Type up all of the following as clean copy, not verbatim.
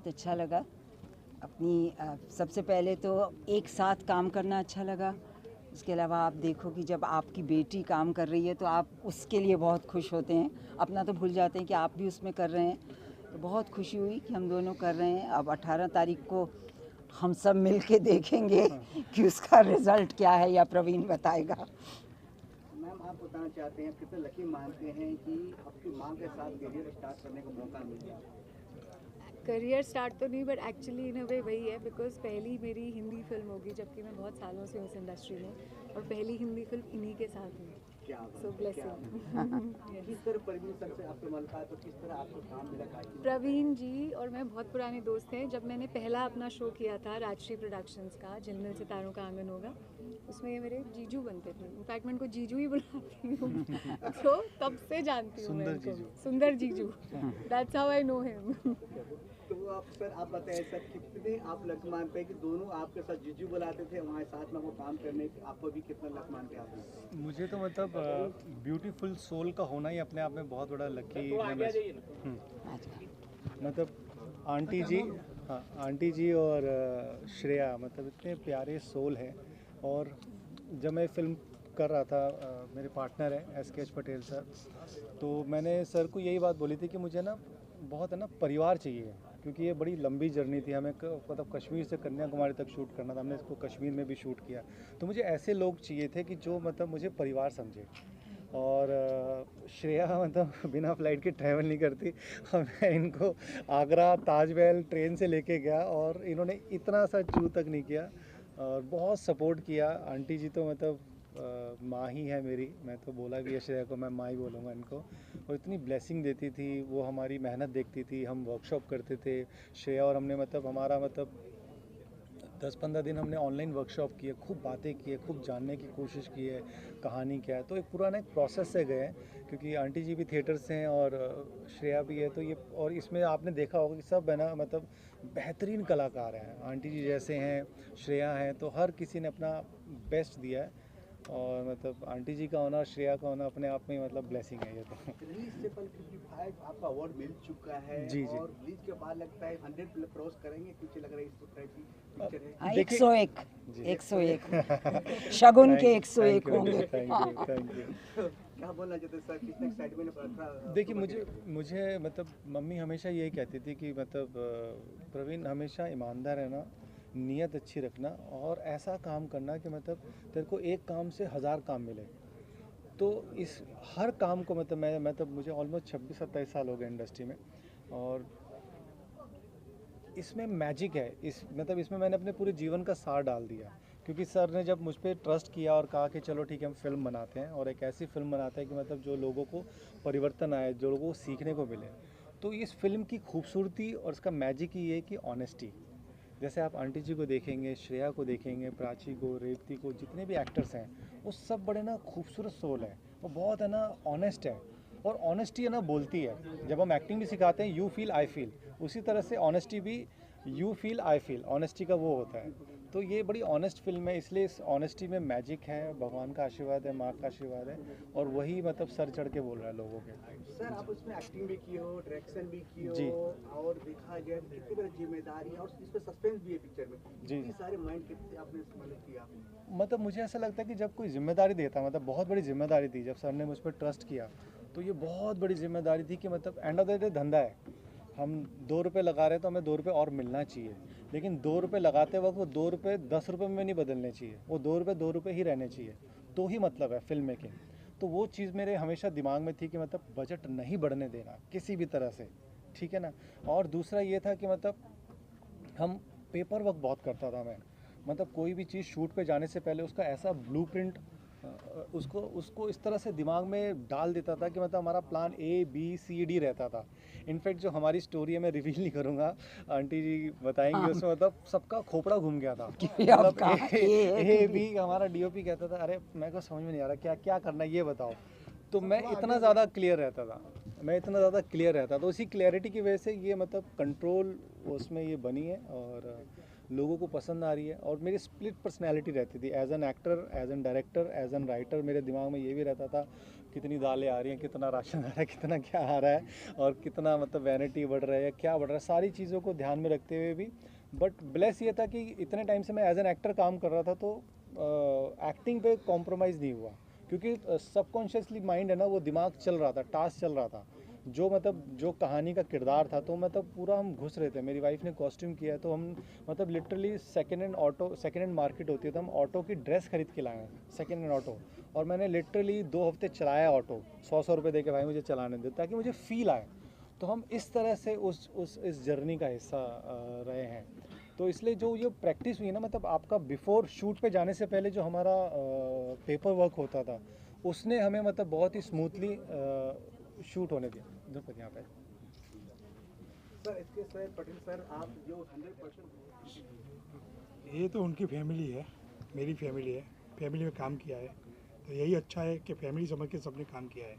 बहुत अच्छा लगा। सबसे पहले तो एक साथ काम करना अच्छा लगा। उसके अलावा आप देखो कि जब आपकी बेटी काम कर रही है तो आप उसके लिए बहुत खुश होते हैं, अपना तो भूल जाते हैं कि आप भी उसमें कर रहे हैं। तो बहुत खुशी हुई कि हम दोनों कर रहे हैं। अब 18 तारीख को हम सब मिल के देखेंगे कि उसका रिजल्ट क्या है, या प्रवीण बताएगा। मैम, आप बताना चाहते हैं कितने लकी मानते हैं कि आपकी माँ के साथ करियर स्टार्ट करने का मौका मिला? करियर स्टार्ट तो नहीं, बट एक्चुअली इन अ वे वही है, बिकॉज पहली मेरी हिंदी फिल्म होगी, जबकि मैं बहुत सालों से हूँ इस इंडस्ट्री में, और पहली हिंदी फिल्म इन्हीं के साथ हुई। क्या सो ब्लेसिंग। किस तरह परवीन सर से आपको मिलता है, तो किस तरह आपको काम मिला? प्रवीण जी और मैं बहुत पुराने दोस्त हैं। जब मैंने पहला अपना शो किया था राजश्री प्रोडक्शंस का, झिलमिल सितारों का आंगन होगा, उसमें ये मेरे जीजू बनते थे। इनफैक्ट मैं इनको जीजू ही बुलाती हूँ। तो तब से जानती हूँ मैं इनको। सुंदर जीजू, that's how I know him. तो आप सर, आप बताएं सर, कितने आप लक मानते हैं कि दोनों आपके साथ जीजू बुलाते थे, वहाँ साथ में वो काम करने, आपको भी कितना लक मानते हैं आप? मुझे तो मतलब ब्यूटीफुल सोल का होना ही अपने आप में बहुत बड़ा लकी मतलब आंटी जी, हाँ आंटी जी और श्रेया मतलब इतने प्यारे सोल हैं। और जब मैं फिल्म कर रहा था, मेरे पार्टनर हैं SK पटेल सर, तो मैंने सर को यही बात बोली थी कि मुझे ना बहुत है ना परिवार चाहिए, क्योंकि ये बड़ी लंबी जर्नी थी। हमें मतलब कश्मीर से कन्याकुमारी तक शूट करना था, हमने इसको कश्मीर में भी शूट किया। तो मुझे ऐसे लोग चाहिए थे कि जो मतलब मुझे परिवार समझे। और श्रेया मतलब बिना फ्लाइट के ट्रैवल नहीं करती। मैं इनको आगरा ताजमहल ट्रेन से लेके गया और इन्होंने इतना सा चू तक नहीं किया और बहुत सपोर्ट किया। आंटी जी तो मतलब माँ ही है मेरी, मैं तो बोला भी है श्रेया को, मैं माँ ही बोलूँगा इनको। और इतनी ब्लेसिंग देती थी वो, हमारी मेहनत देखती थी, हम वर्कशॉप करते थे श्रेया और हमने, मतलब हमारा मतलब 10-15 दिन हमने ऑनलाइन वर्कशॉप किए, खूब बातें किए, खूब जानने की कोशिश की है कहानी क्या है। तो एक पूरा ना एक प्रोसेस से गए हैं, क्योंकि आंटी जी भी थिएटर से हैं और श्रेया भी है। तो ये, और इसमें आपने देखा होगा कि सब है ना मतलब बेहतरीन कलाकार हैं। आंटी जी जैसे हैं, श्रेया हैं, तो हर किसी ने अपना बेस्ट दिया है। और मतलब आंटी जी का होना, श्रेया का होना अपने आप में मतलब ब्लेसिंग है ये तो। रिलीज से पहले 55 आपका अवार्ड मिल चुका है। जी जी। और रिलीज के बाद लगता है 100 क्रॉस करेंगे, कुछ लग रहा है इस तरह की पिक्चर है। 101 जी। 101 शगुन के 101 होंगे। Thank you. क्या बोलना चाहते हैं सर, कितना एक्साइटमेंट था? देखिए मुझे मतलब मम्मी हमेशा यही कहती थी कि मतलब प्रवीण हमेशा ईमानदार रहना, नीयत अच्छी रखना और ऐसा काम करना कि मतलब तेरे को एक काम से 1000 काम मिले। तो इस हर काम को मतलब मैं मतलब मुझे ऑलमोस्ट 26-27 साल हो गए इंडस्ट्री में, और इसमें मैजिक है। इस मतलब इसमें मैंने अपने पूरे जीवन का सार डाल दिया, क्योंकि सर ने जब मुझ पर ट्रस्ट किया और कहा कि चलो ठीक है हम फिल्म बनाते हैं, और एक ऐसी फिल्म बनाते हैं कि मतलब जो लोगों को परिवर्तन आए, जो लोगों को सीखने को मिले। तो इस फिल्म की खूबसूरती और इसका मैजिक ही है कि ऑनेस्टी। जैसे आप आंटी जी को देखेंगे, श्रेया को देखेंगे, प्राची को, रेवती को, जितने भी एक्टर्स हैं वो सब बड़े ना खूबसूरत सोल है, वो बहुत है ना ऑनेस्ट है। और ऑनेस्टी है ना बोलती है। जब हम एक्टिंग भी सिखाते हैं, यू फील आई फील, उसी तरह से ऑनेस्टी भी you feel I feel, honesty का वो होता है। तो ये बड़ी ऑनेस्ट फिल्म है, इसलिए इस ऑनेस्टी में मैजिक है, भगवान का आशीर्वाद है, माँ का आशीर्वाद है, और वही मतलब सर चढ़ के बोल रहा है लोगों के। सर, आप उसमें एक्टिंग भी की हो, डायरेक्शन भी की जी। हो, और देखा जाए तो कितनी बड़ी जिम्मेदारी है, और इसमें सस्पेंस भी है पिक्चर में। जी। इतनी सारे माइंड कितने आपने मतलब किया? मतलब मुझे ऐसा लगता है कि जब कोई जिम्मेदारी देता, मतलब बहुत बड़ी जिम्मेदारी थी, जब सर ने मुझ पर ट्रस्ट किया, तो ये बहुत बड़ी जिम्मेदारी थी कि मतलब एंड ऑफ द डे धंधा है। हम 2 रुपये लगा रहे हैं तो हमें 2 रुपये और मिलना चाहिए, लेकिन 2 रुपये लगाते वक्त वो 2 रुपये 10 रुपये में नहीं बदलने चाहिए, वो 2 रुपये ही रहने चाहिए। तो ही मतलब है फिल्म मेकिंग। तो वो चीज़ मेरे हमेशा दिमाग में थी कि मतलब बजट नहीं बढ़ने देना किसी भी तरह से, ठीक है ना। और दूसरा ये था कि मतलब हम पेपर वर्क बहुत करता था मैं, मतलब कोई भी चीज़ शूट पे जाने से पहले उसका ऐसा ब्लूप्रिंट उसको उसको इस तरह से दिमाग में डाल देता था कि मतलब हमारा plan A B C D रहता था। इनफैक्ट जो हमारी स्टोरी है, मैं रिवील नहीं करूँगा, आंटी जी बताएंगे उसमें, मतलब सबका खोपड़ा घूम गया था। मतलब A B हमारा DOP कहता था अरे मेरे को समझ में नहीं आ रहा क्या क्या करना है ये बताओ। तो मैं इतना ज़्यादा क्लियर रहता था, तो इसी क्लियरिटी की वजह से ये मतलब कंट्रोल उसमें ये बनी है। और लोगों को पसंद आ रही है। और मेरी स्प्लिट पर्सनैलिटी रहती थी, as an actor, as an director, as an writer. मेरे दिमाग में ये भी रहता था कितनी दालें आ रही हैं, कितना राशन आ रहा है, कितना क्या आ रहा है, और कितना मतलब वैनिटी बढ़ रहा है, क्या बढ़ रहा है, सारी चीज़ों को ध्यान में रखते हुए भी। बट ब्लेस ये था कि इतने टाइम से मैं एज एन एक्टर काम कर रहा था, तो एक्टिंग पे कॉम्प्रोमाइज़ नहीं हुआ, क्योंकि सबकॉन्शियसली माइंड है ना, वो दिमाग चल रहा था, टास्क चल रहा था, जो मतलब जो कहानी का किरदार था, तो मतलब पूरा हम घुस रहे थे। मेरी वाइफ ने कॉस्ट्यूम किया है, तो हम मतलब लिटरली सेकेंड हैंड मार्केट होती है, तो हम ऑटो की ड्रेस खरीद के लाए हैं, सेकेंड हैंड ऑटो। और मैंने लिटरली 2 हफ्ते चलाया ऑटो, 100 रुपये दे के, भाई मुझे चलाने दे, ताकि मुझे फील आए। तो हम इस तरह से इस जर्नी का हिस्सा रहे हैं। तो इसलिए जो ये प्रैक्टिस हुई है ना, मतलब आपका बिफोर शूट पे जाने से पहले जो हमारा पेपर वर्क होता था, उसने हमें मतलब बहुत ही स्मूथली शूट होने दिया। धन्यवाद। यहाँ पे सर, इसके सर पटेल सर, आप जो 100% ये तो उनकी फैमिली है, मेरी फैमिली है, फैमिली में काम किया है, तो यही अच्छा है कि फैमिली समझ के सबने काम किया है।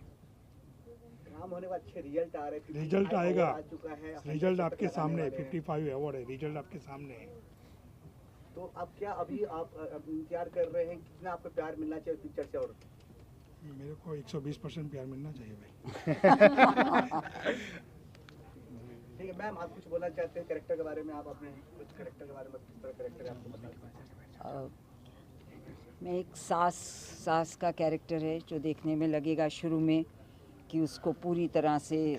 काम होने के बाद अच्छे रिजल्ट आ रहे हैं, रिजल्ट आएगा, आ चुका है, रिजल्ट आपके सामने है, 55 अवार्ड है, रिजल्ट आपके सामने है। तो अब क्या अभी आप इंतजार कर रहे हैं कितना आपको प्यार मिलना चाहिए पिक्चर से? और मेरे को 120% प्यार मिलना चाहिए भाई। ठीक है मैम, आप कुछ बोलना चाहते हैं कैरेक्टर के बारे में? आप अपने कुछ कैरेक्टर के बारे में, किस तरह कैरेक्टर है आपको बताना? मैं एक सास का कैरेक्टर है, जो देखने में लगेगा शुरू में कि उसको पूरी तरह से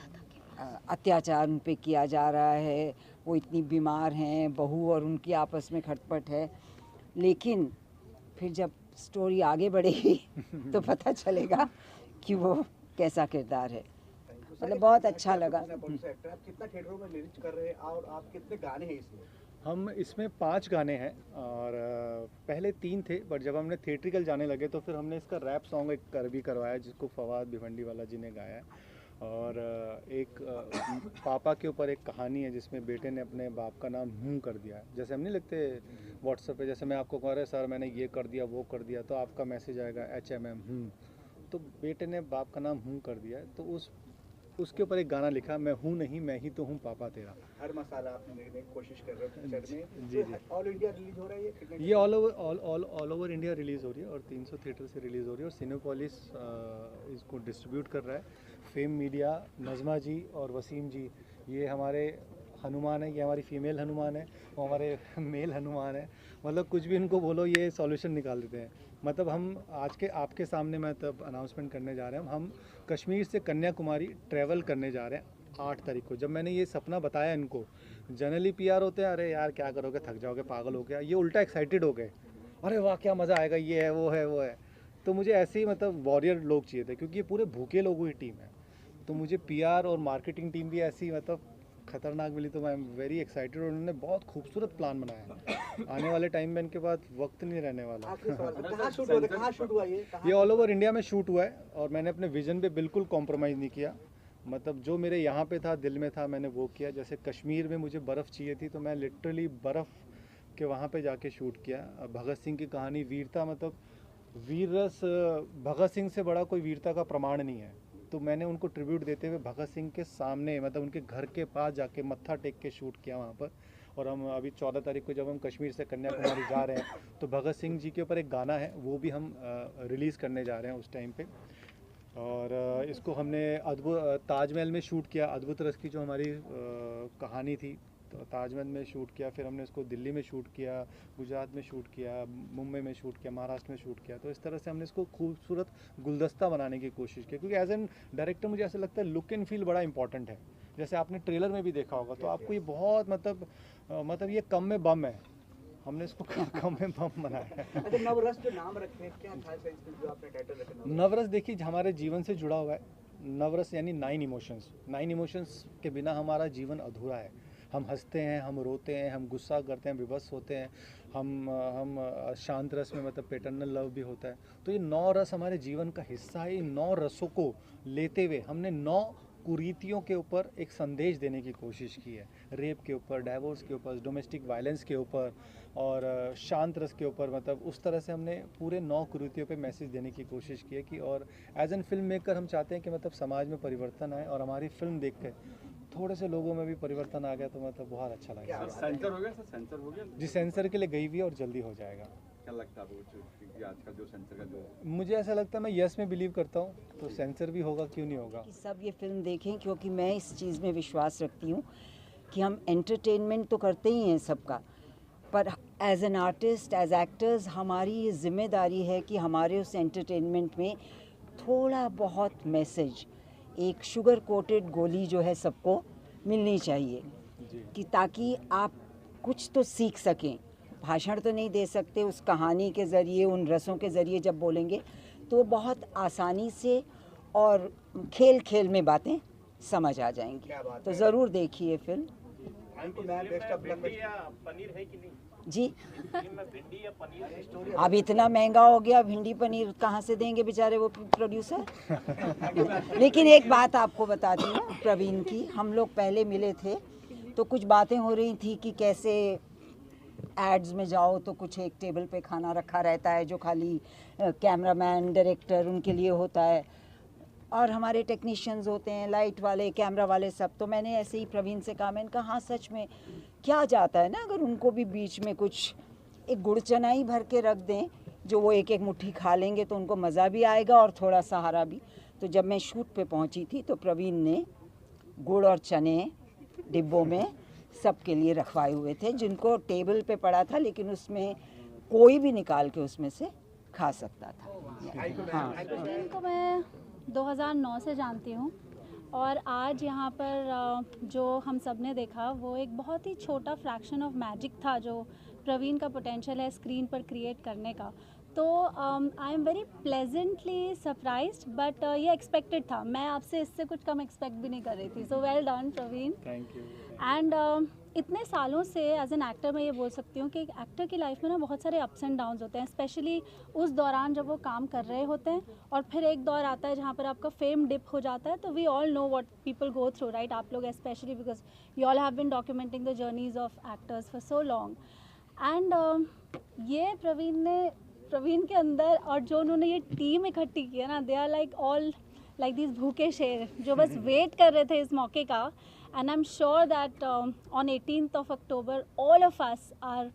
अत्याचार उन पे किया जा रहा है, वो इतनी बीमार हैं, बहू और उनकी आपस में खटपट है। लेकिन फिर जब स्टोरी आगे बढ़ेगी तो पता चलेगा कि वो कैसा किरदार है। मतलब बहुत अच्छा लगा। आप कितना थिएटरों में रिलीज कर रहे हैं और आप कितने गाने हैं इसमें? हम इसमें 5 गाने हैं, और पहले 3 थे, बट जब हमने थिएट्रिकल जाने लगे तो फिर हमने इसका रैप सॉन्ग एक भी करवाया, जिसको फवाद भिवंडी वाला जी ने गाया है। और एक पापा के ऊपर एक कहानी है, जिसमें बेटे ने अपने बाप का नाम हूँ कर दिया है। जैसे हम नहीं लिखते व्हाट्सएप पे, जैसे मैं आपको कह रहा सर मैंने ये कर दिया वो कर दिया, तो आपका मैसेज आएगा HMM हूँ, तो बेटे ने बाप का नाम हूँ कर दिया है। तो उसके ऊपर एक गाना लिखा, मैं हूँ नहीं मैं ही तो हूँ पापा तेरा। हर मसाला आपने देखने की कोशिश कर रहे हो पिक्चर में। जी। ऑल इंडिया रिलीज हो रहा है ये? ये ऑल ओवर इंडिया रिलीज़ हो रही है, और 300 थिएटर से रिलीज़ हो रही है, और सिनेपोलिस इसको डिस्ट्रीब्यूट कर रहा है। फेम मीडिया, नज़मा जी और वसीम जी, ये हमारे हनुमान है, ये हमारी फीमेल हनुमान है, वो हमारे मेल हनुमान है। मतलब कुछ भी इनको बोलो, ये सॉल्यूशन निकाल देते हैं। मतलब हम आज के आपके सामने मैं तब अनाउंसमेंट करने जा रहे हैं, हम कश्मीर से कन्याकुमारी ट्रैवल करने जा रहे हैं 8 तारीख को। जब मैंने ये सपना बताया इनको, जनरली PR होते हैं, अरे यार क्या करोगे, थक जाओगे, पागल हो गया। ये उल्टा एक्साइटेड हो गए, अरे वाह क्या मज़ा आएगा, ये है वो है वो है। तो मुझे ऐसे ही मतलब वॉरियर लोग चाहिए थे, क्योंकि ये पूरे भूखे लोगों की टीम है। तो मुझे PR और मार्केटिंग टीम भी ऐसी मतलब खतरनाक मिली, तो आई एम वेरी एक्साइटेड। और उन्होंने बहुत खूबसूरत प्लान बनाया है। आने वाले टाइम में इनके पास वक्त नहीं रहने वाला। आखिरी सवाल, कहाँ शूट हुआ था? कहाँ शूट हुआ ये ऑल ओवर इंडिया में शूट हुआ है, और मैंने अपने विजन पे बिल्कुल कॉम्प्रोमाइज़ नहीं किया। मतलब जो मेरे यहाँ पे था, दिल में था, मैंने वो किया। जैसे कश्मीर में मुझे बर्फ़ चाहिए थी, तो मैं लिटरली बर्फ़ के वहाँ पे जाके शूट किया। भगत सिंह की कहानी, वीरता, मतलब वीर रस भगत सिंह से बड़ा कोई वीरता का प्रमाण नहीं है। तो मैंने उनको ट्रिब्यूट देते हुए भगत सिंह के सामने, मतलब उनके घर के पास जाके मत्था टेक के शूट किया वहाँ पर। और हम अभी 14 तारीख को जब हम कश्मीर से कन्याकुमारी जा रहे हैं, तो भगत सिंह जी के ऊपर एक गाना है, वो भी हम रिलीज़ करने जा रहे हैं उस टाइम पे। और इसको हमने ताजमहल में शूट किया। अद्भुत रस की जो हमारी कहानी थी, तो ताजमहल में शूट किया। फिर हमने इसको दिल्ली में शूट किया, गुजरात में शूट किया, मुंबई में शूट किया, महाराष्ट्र में शूट किया। तो इस तरह से हमने इसको खूबसूरत गुलदस्ता बनाने की कोशिश की, क्योंकि एज एन डायरेक्टर मुझे ऐसा लगता है लुक एंड फील बड़ा इंपॉर्टेंट है। जैसे आपने ट्रेलर में भी देखा होगा, तो आपको ये बहुत मतलब ये कम में बम है, हमने इसको कम में बम बनाया है। अच्छा, नवरस जो नाम रखे हैं, क्या था इसमें जो आपने टाइटल रखा? नवरस देखिए हमारे जीवन से जुड़ा हुआ है। नवरस यानी 9 इमोशंस। 9 इमोशंस के बिना हमारा जीवन अधूरा है। हम हंसते हैं, हम रोते हैं, हम गुस्सा करते हैं, विवश होते हैं, हम शांत रस में मतलब पैटर्नल लव भी होता है। तो ये 9 रस हमारे जीवन का हिस्सा है। इन 9 रसों को लेते हुए हमने 9 कुरीतियों के ऊपर एक संदेश देने की कोशिश की है। रेप के ऊपर, डाइवोर्स के ऊपर, डोमेस्टिक वायलेंस के ऊपर, और शांत रस के ऊपर। मतलब उस तरह से हमने पूरे 9 कुरीतियों पे मैसेज देने की कोशिश की है कि, और एज एन फिल्म मेकर हम चाहते हैं कि मतलब समाज में परिवर्तन आए, और हमारी फिल्म देख के थोड़े से लोगों में भी परिवर्तन आ गया तो मतलब बहुत अच्छा लगा। क्या सेंसर हो गया सर, सेंसर हो गया? जी सेंसर के लिए गई हुई है और जल्दी हो जाएगा। क्या लगता है वो क्योंकि आज का जो सेंसर का जो मुझे ऐसा लगता है, मैं यस में बिलीव करता हूँ, तो सेंसर भी होगा, क्यों नहीं होगा। कि सब ये फिल्म देखें, क्योंकि मैं इस चीज़ में विश्वास रखती हूँ कि हम एंटरटेनमेंट तो करते ही हैं सबका, पर as an artist, as actors, हमारी ये जिम्मेदारी है कि हमारे उस एंटरटेनमेंट में थोड़ा बहुत मैसेज, एक शुगर कोटेड गोली जो है सबको मिलनी चाहिए, कि ताकि आप कुछ तो सीख सकें। भाषण तो नहीं दे सकते, उस कहानी के ज़रिए, उन रसों के ज़रिए जब बोलेंगे तो वो बहुत आसानी से और खेल खेल में बातें समझ आ जाएंगी। क्या बात तो है। ज़रूर देखिए फिल्म। उनको मैं बेस्ट ऑफ लक पनीर है कि नहीं? जी, फिल्म में भिंडी या पनीर? स्टोरी अब इतना महंगा हो गया, भिंडी पनीर कहाँ से देंगे बेचारे वो प्रोड्यूसर। लेकिन एक बात आपको बताती हूँ प्रवीण की, हम लोग पहले मिले थे तो कुछ बातें हो रही थी कि कैसे एड्स में जाओ तो कुछ एक टेबल पे खाना रखा रहता है जो खाली कैमरामैन, डायरेक्टर उनके लिए होता है, और हमारे टेक्नीशियंस होते हैं, लाइट वाले, कैमरा वाले, सब। तो मैंने ऐसे ही प्रवीण से कहा, मैंने कहा हाँ सच में क्या जाता है ना, अगर उनको भी बीच में कुछ एक गुड़ चना ही भर के रख दें जो वो एक एक मुट्ठी खा लेंगे तो उनको मज़ा भी आएगा और थोड़ा सहारा भी। तो जब मैं शूट पे पहुंची थी तो प्रवीण ने गुड़ और चने डिब्बों में सबके लिए रखवाए हुए थे, जिनको टेबल पे पड़ा था, लेकिन उसमें कोई भी निकाल के उसमें से खा सकता था। हाँ, प्रवीण को मैं 2009 से जानती हूँ और आज यहाँ पर जो हम सब ने देखा वो एक बहुत ही छोटा फ्रैक्शन ऑफ मैजिक था जो प्रवीण का पोटेंशियल है स्क्रीन पर क्रिएट करने का। तो I am very pleasantly surprised, but ये एक्सपेक्टेड था, मैं आपसे इससे कुछ कम एक्सपेक्ट भी नहीं कर रही थी। So well done Praveen. Thank you. And इतने सालों से एज एन एक्टर मैं ये बोल सकती हूँ कि एक एक्टर की लाइफ में ना बहुत सारे अप्स एंड डाउन्स होते हैं, स्पेशली उस दौरान जब वो काम कर रहे होते हैं, और फिर एक दौर आता है जहाँ पर आपका फेम डिप हो जाता है। तो we all know what people go through, right? आप लोग specially because you all have been documenting the journeys of actors for so long. And ये प्रवीण के अंदर और जो उन्होंने ये टीम इकट्ठी की है ना, they are like all like this भूखे शेर जो बस वेट कर रहे थे इस मौके का। And I'm sure that on 18th of October, all of us are,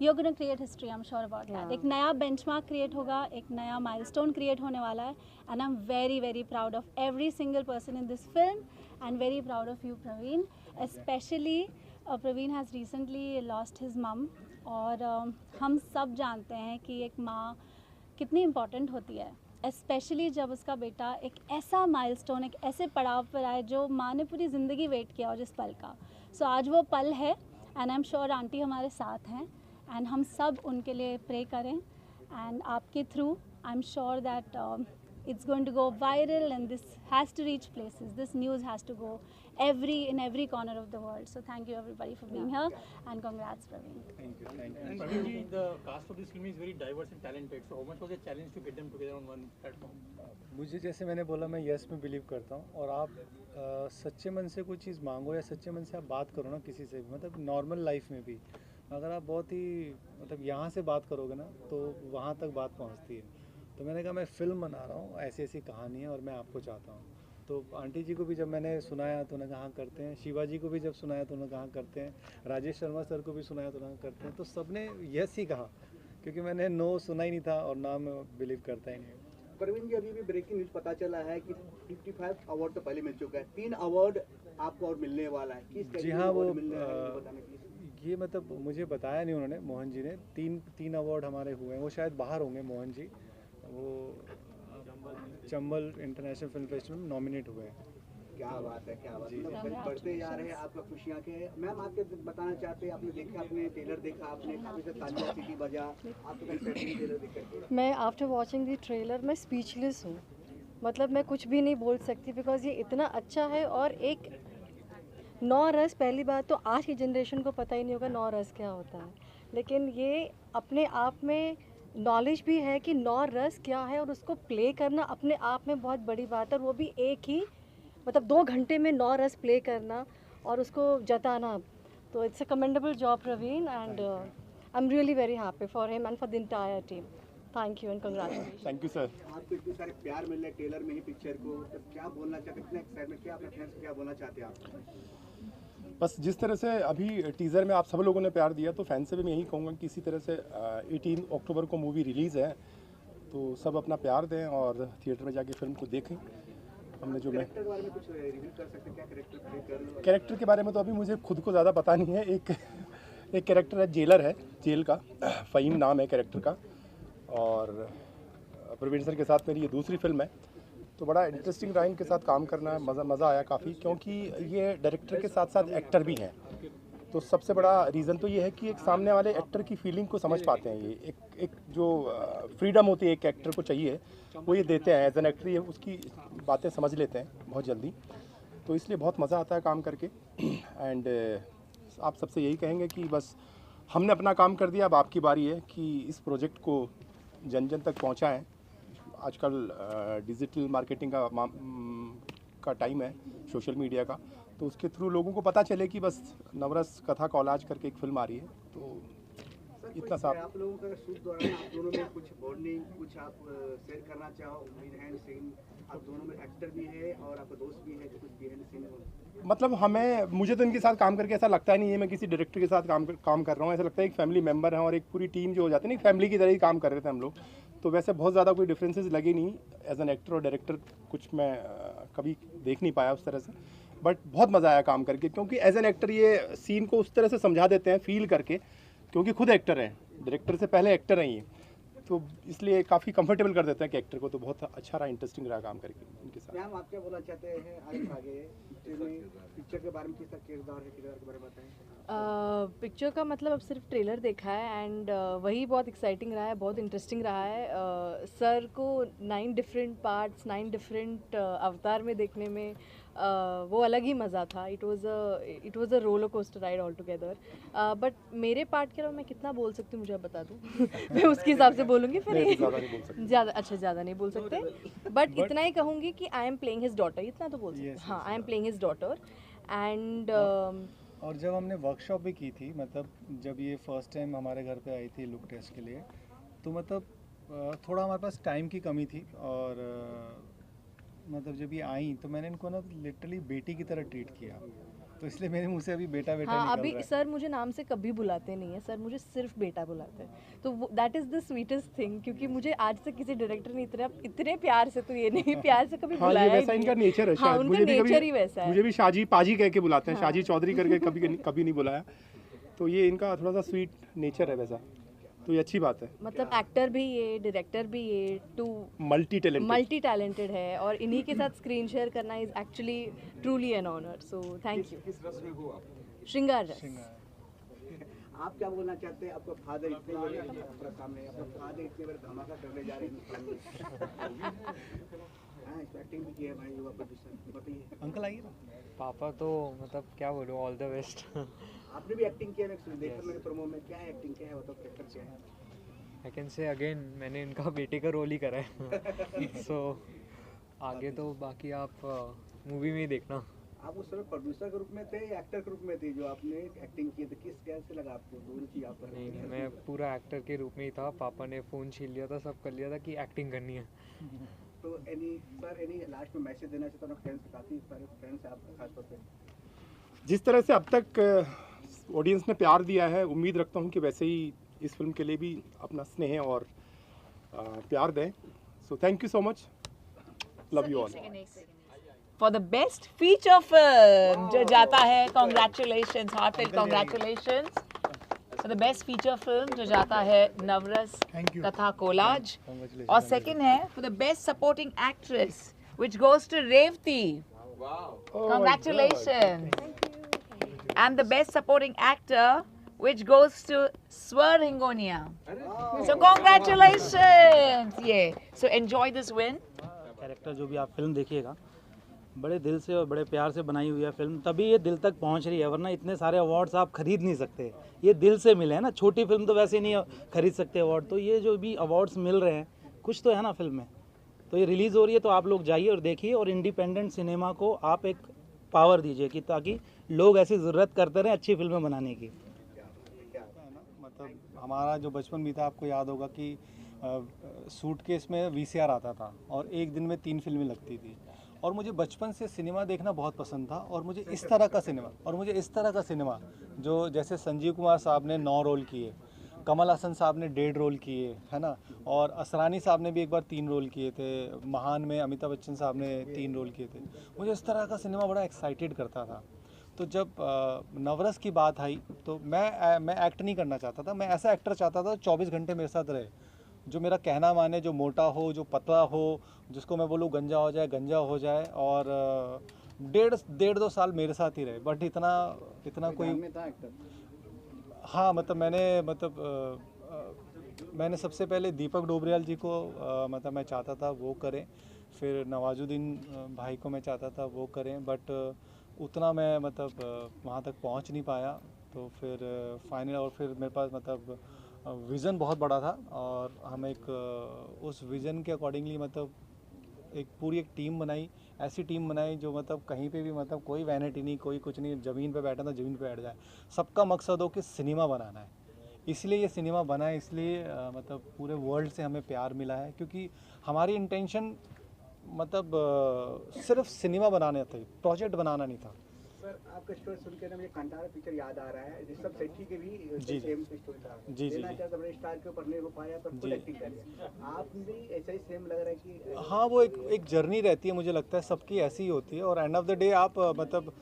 you're going to create history, I'm sure about that. एक नया benchmark create होगा, एक नया milestone create होने वाला है, and I'm very, very proud of every single person in this film, and very proud of you, Praveen. Especially, Praveen has recently lost his mum, और हम सब जानते हैं कि एक माँ कितनी important होती है, स्पेशली जब उसका बेटा एक ऐसा माइलस्टोन, एक ऐसे पड़ाव पर आए जो माँ ने पूरी ज़िंदगी वेट किया हो जिस पल का। सो आज वो पल है, and I am sure aunty हमारे साथ हैं, एंड हम सब उनके लिए प्रे करें, एंड आपके through I am sure that it's going to go viral, and this has to reach places. This news has to go in every corner of the world. So thank you everybody for being here, and congrats Praveen. Thank you. Thank you. Praveen ji, the cast of this film is very diverse and talented. So how much was the challenge to get them together on one platform? मुझे जैसे मैंने बोला, मैं yes में believe करता हूँ, और आप सच्चे मन से कोई चीज़ मांगो या सच्चे मन से आप बात करो ना किसी से भी, मतलब नॉर्मल लाइफ में भी अगर आप बहुत ही मतलब यहाँ से बात करोगे ना तो वहाँ तक बात पहुँचती है। तो मैंने कहा मैं फ़िल्म बना रहा हूँ, ऐसी ऐसी कहानी है और मैं आपको चाहता हूँ। तो आंटी जी को भी जब मैंने सुनाया तो उन्होंने कहा करते हैं, शिवा जी को भी जब सुनाया तो उन्होंने कहा करते हैं, राजेश शर्मा सर को भी सुनाया तो उन्होंने करते हैं। तो सबने यस ही कहा, क्योंकि मैंने नो सुना ही नहीं था और ना मैं बिलीव करता ही नहीं। प्रवीण जी, अभी भी ब्रेकिंग न्यूज पता चला है कि 55 अवार्ड तो पहले मिल चुका है, 3 अवार्ड आपको और मिलने वाला है। किस जी हाँ, वो मिलने वाला है बताने प्लीज। ये मतलब मुझे बताया नहीं उन्होंने, मोहन जी ने। तीन अवार्ड हमारे हुए हैं, वो शायद बाहर होंगे मोहन जी, वो चंबल इंटरनेशनल फिल्म फेस्टिवल में नॉमिनेट हुए हैं। क्या बात है, क्या बात है, जी। मतलब बढ़ते जा रहे हैं आपका खुशियाँ के। मैम आपके बताना चाहते हैं, आपने देखा, आपने ट्रेलर देखा, आपने काफी से तालियां सीटी बजा, आपको ट्रेलर देखा? मैं आफ्टर वॉचिंग दी ट्रेलर मैं स्पीचलेस हूँ, मतलब मैं कुछ भी नहीं बोल सकती, बिकॉज ये इतना अच्छा है। और एक 9 रस, पहली बात तो आज की जनरेशन को पता ही नहीं होगा 9 रस क्या होता है, लेकिन ये अपने आप में नॉलेज भी है कि 9 रस क्या है, और उसको प्ले करना अपने आप में बहुत बड़ी बात है। और वो भी एक ही मतलब 2 घंटे में 9 रस प्ले करना और उसको जताना, तो it's a commendable job Praveen, and I am really very happy for him and for the entire team. Thank you and congratulation. Thank you sir. आपको इतने सारे प्यार मिल रहे हैं ट्रेलर में ही पिक्चर को, तो क्या बोलना चाहते हैं, इतना एक्साइटमेंट, क्या अपने फ्रेंड्स को क्या बोलना चाहते हैं आप? बस जिस तरह से अभी टीज़र में आप सब लोगों ने प्यार दिया, तो फैन से भी मैं यही कहूँगा कि इसी तरह से 18 अक्टूबर को मूवी रिलीज़ है, तो सब अपना प्यार दें और थिएटर में जाके फिल्म को देखें। हमने जो कैरेक्टर के बारे में कुछ रिवील कर सकते हैं, क्या कैरेक्टर प्ले कर रहे हो? कैरेक्टर के बारे में तो अभी मुझे खुद को ज़्यादा पता नहीं है। एक कैरेक्टर है, जेलर है, जेल का, फ़हीम नाम है कैरेक्टर का, और प्रवीण सर के साथ मेरी ये दूसरी फिल्म है, तो बड़ा इंटरेस्टिंग रहा इनके साथ काम करना, मज़ा आया काफ़ी, क्योंकि ये डायरेक्टर के साथ साथ एक्टर भी हैं। तो सबसे बड़ा रीज़न तो ये है कि एक सामने वाले एक्टर की फीलिंग को समझ पाते हैं। ये एक जो फ्रीडम होती है एक एक्टर को चाहिए, वो ये देते हैं। एज एन एक्टर ये उसकी बातें समझ लेते हैं बहुत जल्दी, तो इसलिए बहुत मज़ा आता है काम करके। एंड आप सबसे यही कहेंगे कि बस हमने अपना काम कर दिया, अब आपकी बारी है कि इस प्रोजेक्ट को जन जन तक पहुँचाएँ। आजकल डिजिटल मार्केटिंग का टाइम है, सोशल मीडिया का, तो उसके थ्रू लोगों को पता चले कि बस नवरस कथा कॉलाज करके एक फिल्म आ रही है, तो इतना सा। आप लोगों का शूट दौरान आप दोनों में कुछ बॉन्डिंग, कुछ आप शेयर करना चाहो बिहाइंड सीन? आप दोनों में एक्टर भी है और आपका दोस्त भी है, जो कुछ बिहाइंड सीन है? मतलब मुझे तो इनके साथ काम करके ऐसा लगता ही नहीं है मैं किसी डायरेक्टर के साथ काम कर रहा हूँ। ऐसा लगता है एक फैमिली मेम्बर है और एक पूरी टीम जो हो जाती है ना, एक फैमिली की तरह ही काम कर रहे थे हम लोग। तो वैसे बहुत ज़्यादा कोई डिफरेंसेस लगे नहीं। एज एन एक्टर और डायरेक्टर कुछ मैं कभी देख नहीं पाया उस तरह से, बट बहुत मज़ा आया काम करके, क्योंकि एज एन एक्टर ये सीन को उस तरह से समझा देते हैं फील करके, क्योंकि खुद एक्टर हैं, डायरेक्टर से पहले एक्टर हैं ये, तो इसलिए काफ़ी कंफर्टेबल कर देते हैं कि एक्टर को। तो बहुत अच्छा रहा, इंटरेस्टिंग रहा काम करके इनके साथ। मैम, आप क्या बोलना चाहते हैं आगे पिक्चर के बारे में? किसका किरदार है, किरदार के बारे में बताएं। पिक्चर का मतलब अब सिर्फ ट्रेलर देखा है एंड वही बहुत एक्साइटिंग रहा है, बहुत इंटरेस्टिंग रहा है। सर को 9 डिफरेंट पार्ट्स, 9 डिफरेंट अवतार में देखने में वो अलग ही मज़ा था। It was a roller coaster ride all together. But मेरे पार्ट के अलावा मैं कितना बोल सकती हूँ मुझे आप बता दूँ। मैं उसके हिसाब से बोलूँगी फिर। ज़्यादा नहीं बोल सकते, बट इतना ही कहूँगी कि I am playing his daughter, इतना तो बोल सकते। हाँ, I am playing his daughter and और जब हमने वर्कशॉप भी की थी, मतलब जब ये फर्स्ट टाइम हमारे घर पे आई थी लुक टेस्ट के लिए, तो मतलब थोड़ा हमारे पास टाइम की कमी थी, और मतलब जब ये आई तो मैंने इनको ना लिटरली बेटी की तरह ट्रीट किया, तो इसलिए मेरे मुंह से अभी बेटा हाँ, निकल रहा अभी है। सर मुझे नाम से कभी बुलाते नहीं है, सर मुझे सिर्फ बेटा बुलाते हैं, तो that is the sweetest thing, क्योंकि मुझे आज तक किसी डायरेक्टर ने इतने प्यार से, तो ये नहीं प्यार से कभी हाँ, बुलाया ये ही वैसा नहीं इनका है। नेचर है हाँ, शायद। उनका नेचर ही वैसा है। मुझे भी शाजी पाजी कह के बुलाते हैं, हाँ। शाजी चौधरी करके कभी नहीं बुलाया, तो ये इनका थोड़ा सा स्वीट नेचर है वैसा, तो ये अच्छी बात है। मतलब एक्टर भी ये, डायरेक्टर भी ये, टू मल्टी टैलेंटेड है, और इन्हीं के साथ स्क्रीन शेयर करना is actually truly an honour, so thank you. किस रस में हो आप? श्रृंगार रस। आप क्या बोलना चाहते हैं? आपका फादर इतने बड़े आपका सामने, आपका फादर इतने बड़े धमाका करने जा रहे हैं। हाँ, एक्टिंग भी की है भाई, युवा प्रोड्यूसर, बताइए। अंकल आइए ना। पापा तो मतलब क्या बोलूँ, ऑल द बेस्ट। आपने भी एक्टिंग किया, मैं देखा मैंने प्रोमो में। क्या है एक्टिंग, क्या है बताओ, कैरेक्टर क्या है? आई कैन से अगेन मैंने इनका बेटे का रोल ही करा है। सो आगे तो बाकी आप मूवी में ही देखना। आप उस समय प्रोड्यूसर के रूप में थे या एक्टर के रूप में थे जो आपने एक्टिंग की? तो किस कैसे लगा आपको, दोनों चीज आप? नहीं, मैं पूरा एक्टर के रूप में ही था। पापा ने फ़ोन छीन लिया था, सब कर लिया था कि एक्टिंग करनी है। तो एनी लास्ट में मैसेज देना चाहता हूँ फ्रेंड्स, काफ़ी सारे फ्रेंड्स हैं आपके खासतौर पे। जिस तरह से अब तक ऑडियंस ने प्यार दिया है, उम्मीद रखता हूँ कि वैसे ही इस फिल्म के लिए भी अपना स्नेह और प्यार दें। So thank you so much, love you all. For the best feature film जो जाता है, congratulations, heartfelt congratulations for the best feature film जो जाता है नवरस कथा कोलाज, और सेकंड है for the best supporting actress which goes to Revathi. Congratulations. And the best supporting actor which goes to Swar Hingonia. So congratulations. Yeah. So enjoy this win. Character जो भी आप film देखिएगा, बड़े दिल से और बड़े प्यार से बनाई हुई है फिल्म, तभी ये दिल तक पहुंच रही है, वरना इतने सारे अवार्ड्स आप खरीद नहीं सकते। ये दिल से मिले हैं ना, छोटी फिल्म तो वैसे नहीं खरीद सकते अवार्ड, तो ये जो भी अवार्ड्स मिल रहे हैं कुछ तो है ना फिल्म में। तो ये रिलीज़ हो रही है, तो आप लोग जाइए और देखिए, और इंडिपेंडेंट सिनेमा को आप एक पावर दीजिए कि ताकि लोग ऐसी ज़रूरत करते रहें अच्छी फिल्में बनाने की। मतलब हमारा जो बचपन भी था, आपको याद होगा कि सूटकेस में वीसीआर आता था और एक दिन में 3 फिल्में लगती थी। और मुझे बचपन से सिनेमा देखना बहुत पसंद था और मुझे इस तरह का सिनेमा जो जैसे संजीव कुमार साहब ने 9 रोल किए, कमल हसन साहब ने 1.5 रोल किए, है ना, और असरानी साहब ने भी एक बार 3 रोल किए थे, महान में अमिताभ बच्चन साहब ने 3 रोल किए थे। मुझे इस तरह का सिनेमा बड़ा एक्साइटेड करता था। तो जब नवरस की बात आई तो मैं एक्ट नहीं करना चाहता था, मैं ऐसा एक्टर चाहता था 24 घंटे मेरे साथ रहे, जो मेरा कहना माने, जो मोटा हो, जो पतला हो, जिसको मैं बोलूँ गंजा हो जाए और 1.5-2 साल मेरे साथ ही रहे। बट इतना कोई हाँ मतलब मैंने सबसे पहले दीपक डोबरियाल जी को मतलब मैं चाहता था वो करें, फिर नवाजुद्दीन भाई को मैं चाहता था वो करें, बट उतना मैं मतलब वहाँ तक पहुँच नहीं पाया। तो फिर फाइनल और फिर मेरे पास मतलब विज़न बहुत बड़ा था और हम एक उस विज़न के अकॉर्डिंगली मतलब एक पूरी टीम बनाई, ऐसी टीम बनाई जो मतलब कहीं पे भी मतलब कोई वैनिटी नहीं, कोई कुछ नहीं, ज़मीन पे बैठा था ज़मीन पे बैठ जाए। सबका मकसद हो कि सिनेमा बनाना है, इसलिए ये सिनेमा बना है, इसलिए मतलब पूरे वर्ल्ड से हमें प्यार मिला है, क्योंकि हमारी इंटेंशन मतलब सिर्फ सिनेमा बनाना था, प्रोजेक्ट बनाना नहीं था। सर आपका स्टोरी सुन के ना मुझे कंटारा पिक्चर याद आ रहा है, ऋषभ शेट्टी के भी जी सेम स्टोरी था। जी जी बड़े स्टार के ऊपर नहीं हो पाया पर फुल एक्टिंग कर, आप भी ऐसा ही सेम लग रहा है कि हाँ वो एक जर्नी रहती है, मुझे लगता है सबकी ऐसी ही होती है। और एंड ऑफ द डे आप मतलब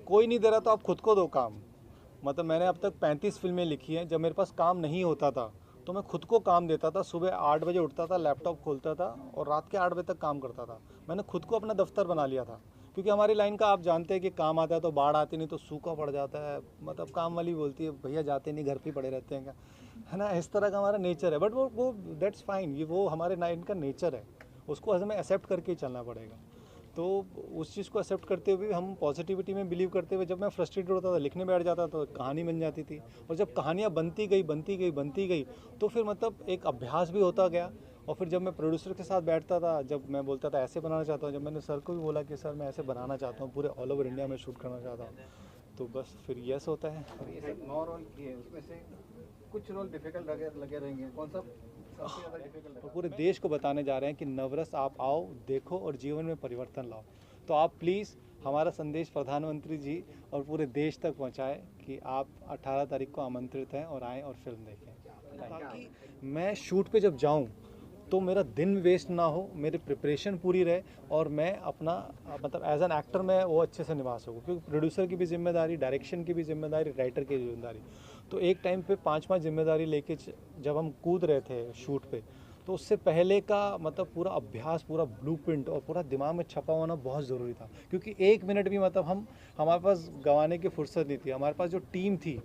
कोई नहीं दे रहा तो आप खुद को दो काम। मतलब मैंने अब तक 35 फिल्में लिखी हैं। जब मेरे पास काम नहीं होता था तो मैं खुद को काम देता था। सुबह 8 बजे उठता था, लैपटॉप खोलता था और रात के 8 बजे तक काम करता था। मैंने खुद को अपना दफ्तर बना लिया था, क्योंकि हमारी लाइन का आप जानते हैं कि काम आता है तो बाढ़ आती नहीं तो सूखा पड़ जाता है। मतलब काम वाली बोलती है भैया जाते नहीं, घर पे पड़े रहते हैं क्या, है ना, इस तरह का हमारा नेचर है। बट वो दैट्स फाइन, ये वो हमारे लाइन का नेचर है, उसको हमें एक्सेप्ट करके ही चलना पड़ेगा। तो उस चीज़ को एक्सेप्ट करते हुए हम पॉजिटिविटी में बिलीव करते हुए जब मैं फ्रस्ट्रेटेड होता था लिखने बैठ जाता तो कहानी बन जाती थी। और जब कहानियाँ बनती गई तो फिर मतलब एक अभ्यास भी होता गया। और फिर जब मैं प्रोड्यूसर के साथ बैठता था, जब मैं बोलता था ऐसे बनाना चाहता हूँ, जब मैंने सर को भी बोला कि सर मैं ऐसे बनाना चाहता हूँ, पूरे ऑल ओवर इंडिया में शूट करना चाहता हूँ, तो बस फिर यस होता है। ये सब 9 रोल किए, उसमें से कुछ रोल डिफिकल्ट लगे रहेंगे, कौन सा सबसे ज़्यादा डिफिकल्ट तो पूरे देश को बताने जा रहे हैं कि नवरस आप आओ, देखो और जीवन में परिवर्तन लाओ। तो आप प्लीज़ हमारा संदेश प्रधानमंत्री जी और पूरे देश तक पहुंचाएं कि आप 18 तारीख को आमंत्रित हैं और आएँ और फिल्म देखें, ताकि मैं शूट पे जब जाऊं तो मेरा दिन वेस्ट ना हो, मेरी प्रिपरेशन पूरी रहे और मैं अपना मतलब एज एन एक्टर मैं वो अच्छे से निभा सकूँ। क्योंकि प्रोड्यूसर की भी जिम्मेदारी, डायरेक्शन की भी जिम्मेदारी, राइटर की जिम्मेदारी, तो एक टाइम पे 5-5 जिम्मेदारी लेके जब हम कूद रहे थे शूट पे, तो उससे पहले का मतलब पूरा अभ्यास, पूरा ब्लूप्रिंट और पूरा दिमाग में छपा होना बहुत ज़रूरी था। क्योंकि 1 मिनट भी मतलब हमारे पास गंवाने की फुर्सत नहीं थी। हमारे पास जो टीम थी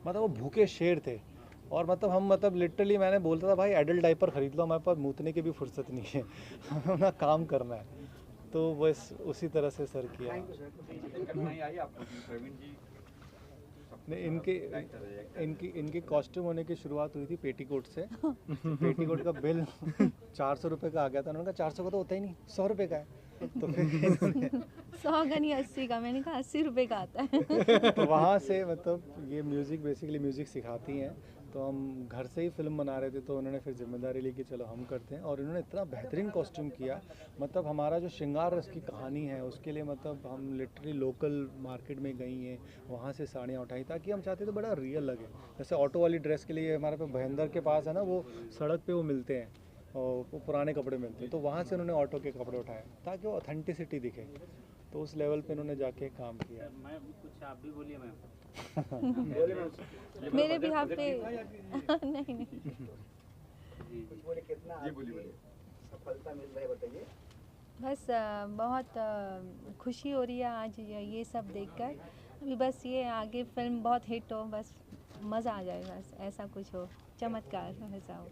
मतलब वो भूखे शेर थे और मतलब हम मतलब लिटरली मैंने बोलता था भाई एडल्ट डायपर खरीद लो, हमारे पास मूतने की भी फुर्सत नहीं है, हमें अपना काम करना है। तो बस उसी तरह से सर किया। नहीं, इनकी कॉस्ट्यूम होने की शुरुआत हुई थी पेटीकोट से। पेटीकोट का बिल 400 रुपये का आ गया था। उन्होंने कहा 400 का तो होता ही नहीं, 100 रुपये का है। तो फिर 100 का नहीं 80 का, मैंने कहा 80 रुपये का आता है। तो वहाँ से मतलब ये म्यूज़िक बेसिकली म्यूज़िक सिखाती हैं, तो हम घर से ही फिल्म बना रहे थे, तो उन्होंने फिर जिम्मेदारी ली कि चलो हम करते हैं। और इन्होंने इतना बेहतरीन कॉस्ट्यूम किया, मतलब हमारा जो श्रृंगार रस की कहानी है उसके लिए मतलब हम लिटरली लोकल मार्केट में गई हैं, वहाँ से साड़ियाँ उठाई, ताकि हम चाहते थे बड़ा रियल लगे। जैसे ऑटो वाली ड्रेस के लिए हमारे पे भयंदर के पास है ना, वो सड़क पे वो मिलते हैं और वो पुराने कपड़े मिलते हैं, तो वहाँ से उन्होंने ऑटो के कपड़े उठाए ताकि वो ऑथेंटिसिटी दिखे। तो उस लेवल पे इन्होंने जाके काम किया। मैं कुछ आप भी बोलिए मैम। मेरे भी हाथ पे नहीं बोले कितना सफलता मिल रहा है बताइए। बस बहुत खुशी हो रही है आज ये सब देखकर। अभी बस ये आगे फिल्म बहुत हिट हो, बस मज़ा आ जाए, बस ऐसा कुछ हो, चमत्कार ऐसा हो।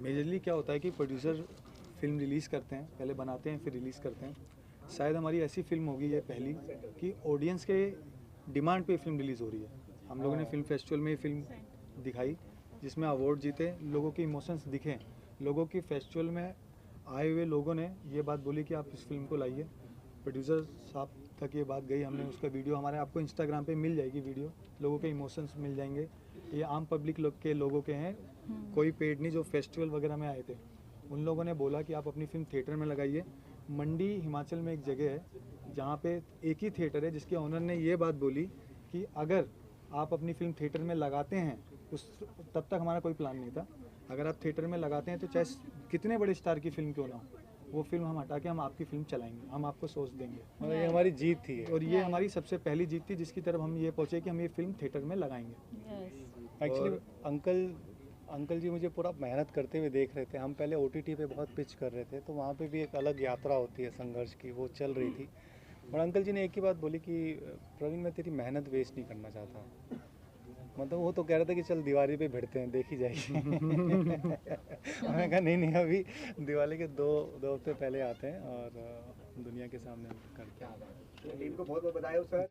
मेजरली क्या होता है कि प्रोड्यूसर फिल्म रिलीज़ करते हैं, पहले बनाते हैं फिर रिलीज़ करते हैं। शायद हमारी ऐसी फिल्म होगी ये पहली कि ऑडियंस के डिमांड पे फिल्म रिलीज़ हो रही है। हम लोगों ने फिल्म फेस्टिवल में फिल्म दिखाई जिसमें अवार्ड जीते, लोगों के इमोशंस दिखे, लोगों की फेस्टिवल में आए हुए लोगों ने ये बात बोली कि आप इस फिल्म को लाइए। प्रोड्यूसर साहब तक ये बात गई, हमने उसका वीडियो हमारे आपको इंस्टाग्राम पे मिल जाएगी वीडियो, लोगों के इमोशंस मिल जाएंगे। ये आम पब्लिक लोगों के हैं, कोई पेड नहीं, जो फेस्टिवल वगैरह में आए थे उन लोगों ने बोला कि आप अपनी फिल्म थिएटर में लगाइए। मंडी हिमाचल में एक जगह है जहाँ पे एक ही थिएटर है जिसके ऑनर ने ये बात बोली कि अगर आप अपनी फिल्म थिएटर में लगाते हैं, तब तक हमारा कोई प्लान नहीं था, अगर आप थिएटर में लगाते हैं तो चाहे कितने बड़े स्टार की फिल्म क्यों ना हो, वो फिल्म हम हटा के हम आपकी फिल्म चलाएंगे, हम आपको सोच देंगे। और ये हमारी जीत थी और ये हमारी सबसे पहली जीत थी जिसकी तरफ हम ये पहुँचे कि हम ये फिल्म थिएटर में लगाएंगे। एक्चुअली अंकल जी मुझे पूरा मेहनत करते हुए देख रहे थे। हम पहले OTT पे बहुत पिच कर रहे थे, तो वहाँ पे भी एक अलग यात्रा होती है संघर्ष की, वो चल रही थी। और अंकल जी ने एक ही बात बोली कि प्रवीण, मैं तेरी मेहनत वेस्ट नहीं करना चाहता। मतलब वो तो कह रहे थे कि चल दिवाली पे भिड़ते हैं, देखी जाएगी। मैंने कहा नहीं, अभी दिवाली के दो हफ्ते पहले आते हैं और दुनिया के सामने करके आते हैं। टीम को बहुत बहुत बधाई हो सर।